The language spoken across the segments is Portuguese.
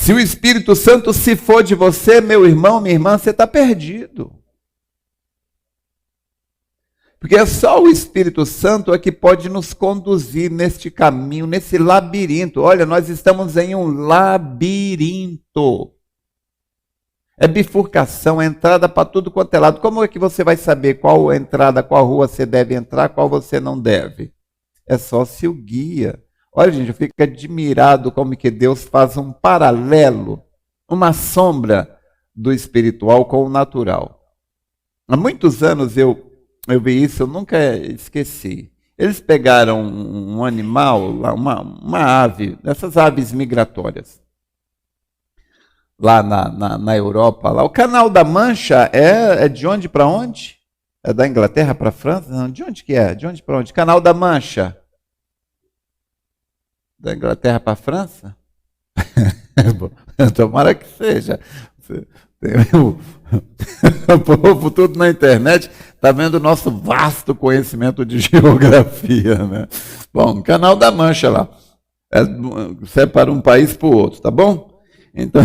Se o Espírito Santo se for de você, meu irmão, minha irmã, você está perdido. Porque é só o Espírito Santo é que pode nos conduzir neste caminho, nesse labirinto. Olha, nós estamos em um labirinto. É bifurcação, é entrada para tudo quanto é lado. Como é que você vai saber qual entrada, qual rua você deve entrar, qual você não deve? É só se o guia. Olha, gente, eu fico admirado como que Deus faz um paralelo, uma sombra do espiritual com o natural. Há muitos anos eu vi isso, eu nunca esqueci. Eles pegaram um animal, uma ave, essas aves migratórias, lá na Europa. Lá. O Canal da Mancha é de onde para onde? É da Inglaterra para a França? Não, de onde que é? De onde para onde? Canal da Mancha. Da Inglaterra para a França? Tomara que seja. O povo tudo na internet está vendo o nosso vasto conhecimento de geografia, né? Bom, Canal da Mancha lá. Separa um país para o outro, tá bom? Então,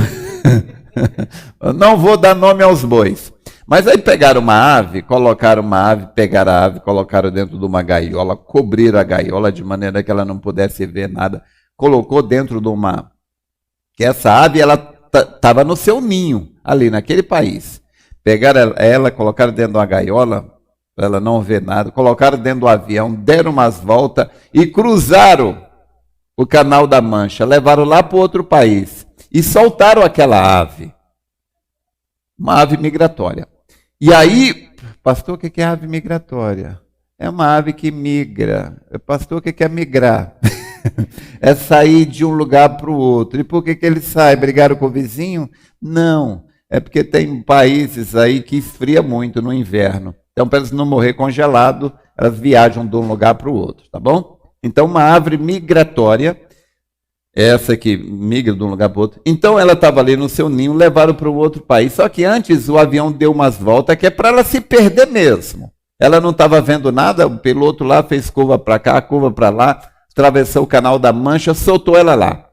não vou dar nome aos bois. Mas aí pegaram uma ave, pegaram a ave, colocaram dentro de uma gaiola, cobriram a gaiola de maneira que ela não pudesse ver nada, colocou dentro de uma... Que essa ave, ela estava no seu ninho, ali naquele país. Pegaram ela, colocaram dentro de uma gaiola, para ela não ver nada, colocaram dentro do avião, deram umas voltas e cruzaram o Canal da Mancha, levaram lá para outro país e soltaram aquela ave. Uma ave migratória. E aí, pastor, o que é ave migratória? É uma ave que migra. Pastor, o que é migrar? É sair de um lugar para o outro. E por que ele sai? Brigaram com o vizinho? Não. É porque tem países aí que esfria muito no inverno. Então, para eles não morrer congelado, elas viajam de um lugar para o outro, tá bom? Então, uma árvore migratória, essa que migra de um lugar para o outro. Então, ela estava ali no seu ninho, levaram para o outro país. Só que antes o avião deu umas voltas, que é para ela se perder mesmo. Ela não estava vendo nada, o piloto lá fez curva para cá, curva para lá, atravessou o Canal da Mancha, soltou ela lá.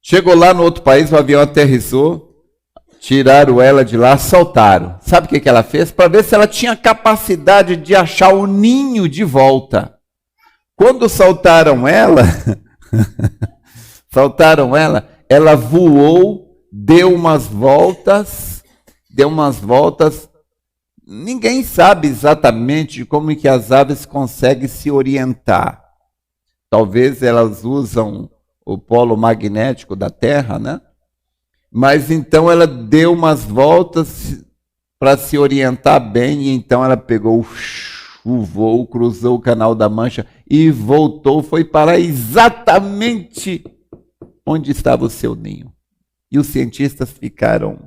Chegou lá no outro país, o avião aterrissou, tiraram ela de lá, soltaram. Sabe o que ela fez? Para ver se ela tinha capacidade de achar o ninho de volta. Quando soltaram ela, ela voou, deu umas voltas. Ninguém sabe exatamente como é que as aves conseguem se orientar. Talvez elas usam o polo magnético da Terra, né? Mas então ela deu umas voltas para se orientar bem, e então ela pegou o voo, cruzou o Canal da Mancha e voltou, foi para exatamente onde estava o seu ninho. E os cientistas ficaram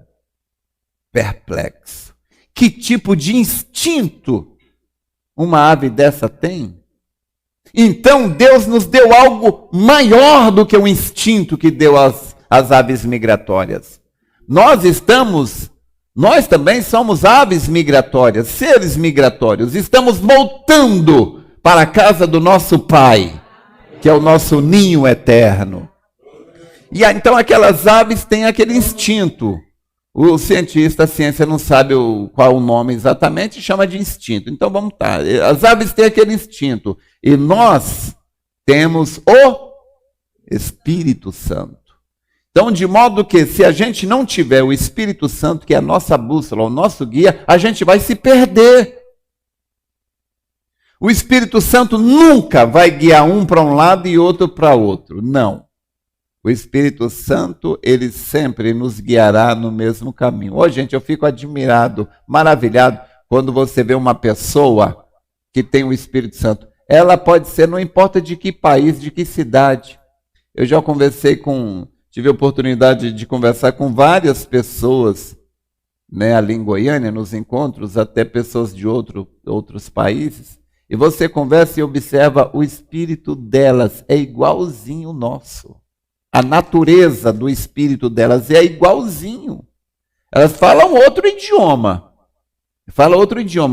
perplexos. Que tipo de instinto uma ave dessa tem? Então Deus nos deu algo maior do que o instinto que deu às aves migratórias. Nós também somos aves migratórias, seres migratórios. Estamos voltando para a casa do nosso Pai, que é o nosso ninho eterno. E então aquelas aves têm aquele instinto. O cientista, a ciência não sabe qual o nome exatamente, chama de instinto. Então vamos lá. As aves têm aquele instinto. E nós temos o Espírito Santo. Então, de modo que se a gente não tiver o Espírito Santo, que é a nossa bússola, o nosso guia, a gente vai se perder. O Espírito Santo nunca vai guiar um para um lado e outro para outro. Não. O Espírito Santo, ele sempre nos guiará no mesmo caminho. Ô, gente, eu fico admirado, maravilhado, quando você vê uma pessoa que tem o Espírito Santo. Ela pode ser, não importa de que país, de que cidade. Eu já tive a oportunidade de conversar com várias pessoas, né, ali em Goiânia, nos encontros, até pessoas de outros países. E você conversa e observa o espírito delas, é igualzinho o nosso. A natureza do espírito delas é igualzinho. Elas falam outro idioma.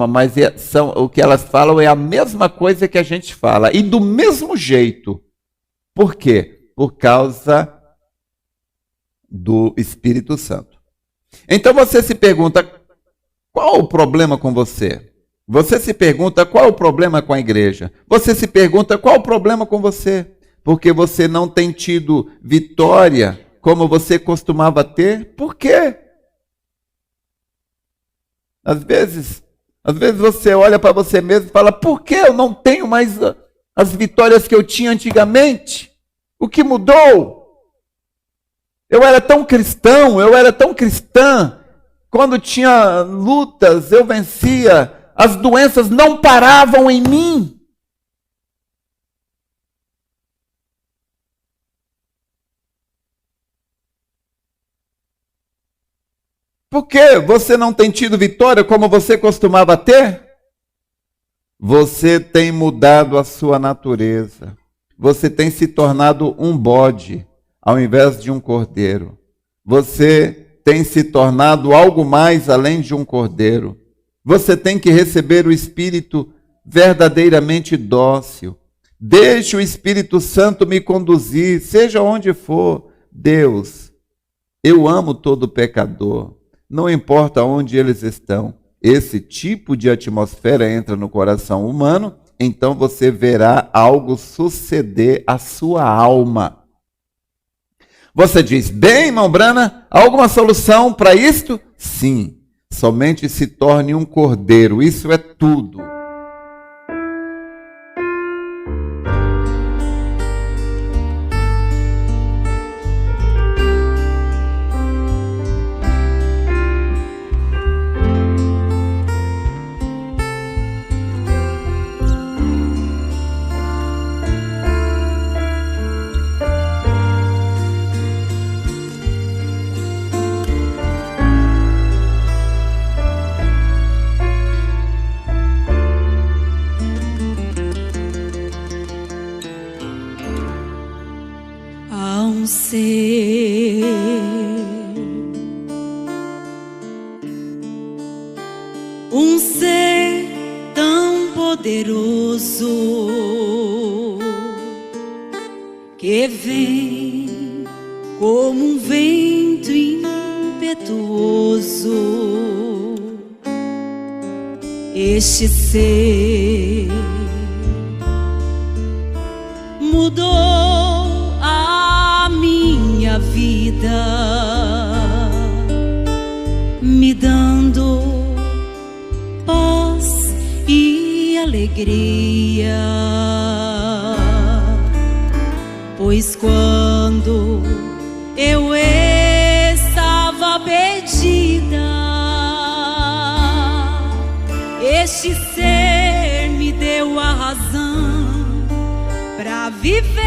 Mas o que elas falam é a mesma coisa que a gente fala. E do mesmo jeito. Por quê? Por causa do Espírito Santo. Então você se pergunta, qual o problema com você? Você se pergunta, qual o problema com a igreja? Você se pergunta, qual o problema com você? Porque você não tem tido vitória como você costumava ter? Por quê? Às vezes você olha para você mesmo e fala, por que eu não tenho mais as vitórias que eu tinha antigamente? O que mudou? Eu era tão cristão, eu era tão cristã. Quando tinha lutas, eu vencia. As doenças não paravam em mim. Por que você não tem tido vitória como você costumava ter? Você tem mudado a sua natureza. Você tem se tornado um bode ao invés de um cordeiro. Você tem se tornado algo mais além de um cordeiro. Você tem que receber o Espírito verdadeiramente dócil. Deixe o Espírito Santo me conduzir, seja onde for. Deus, eu amo todo pecador. Não importa onde eles estão. Esse tipo de atmosfera entra no coração humano, então você verá algo suceder à sua alma. Você diz, bem, irmão Brana, há alguma solução para isto? Sim, somente se torne um cordeiro, isso é tudo. Um ser tão poderoso que vem como um vento impetuoso. Este ser mudou a minha vida, me dando paz e alegria, pois quando eu estava perdida, este ser me deu a razão para viver.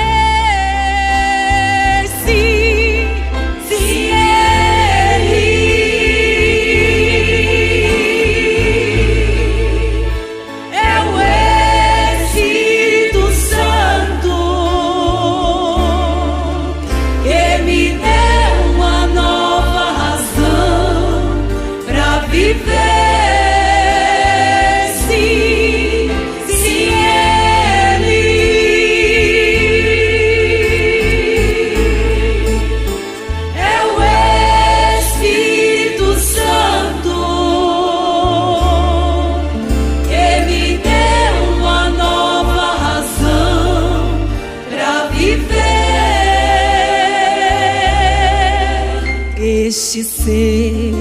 Este ser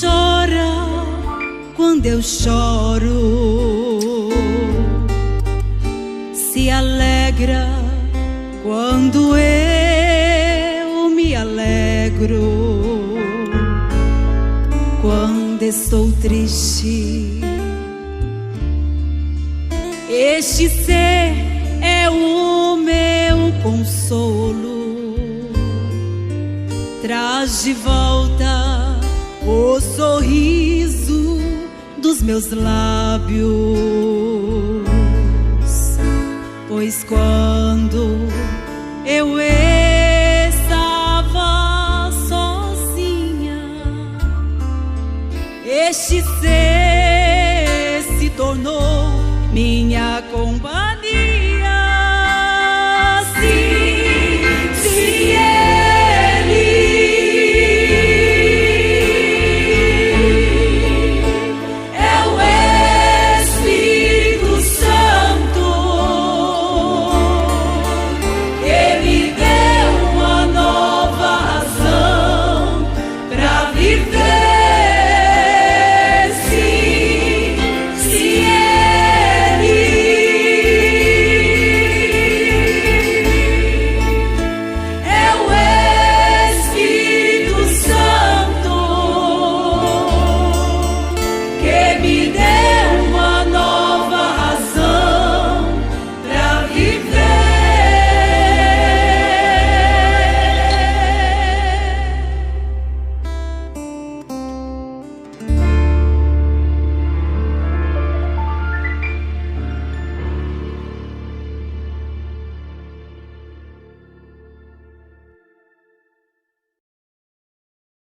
chora quando eu choro, se alegra quando eu me alegro, quando estou triste. Este ser é o meu consolo, traz de volta o sorriso dos meus lábios, pois quando eu estava sozinha, este ser se tornou minha companhia.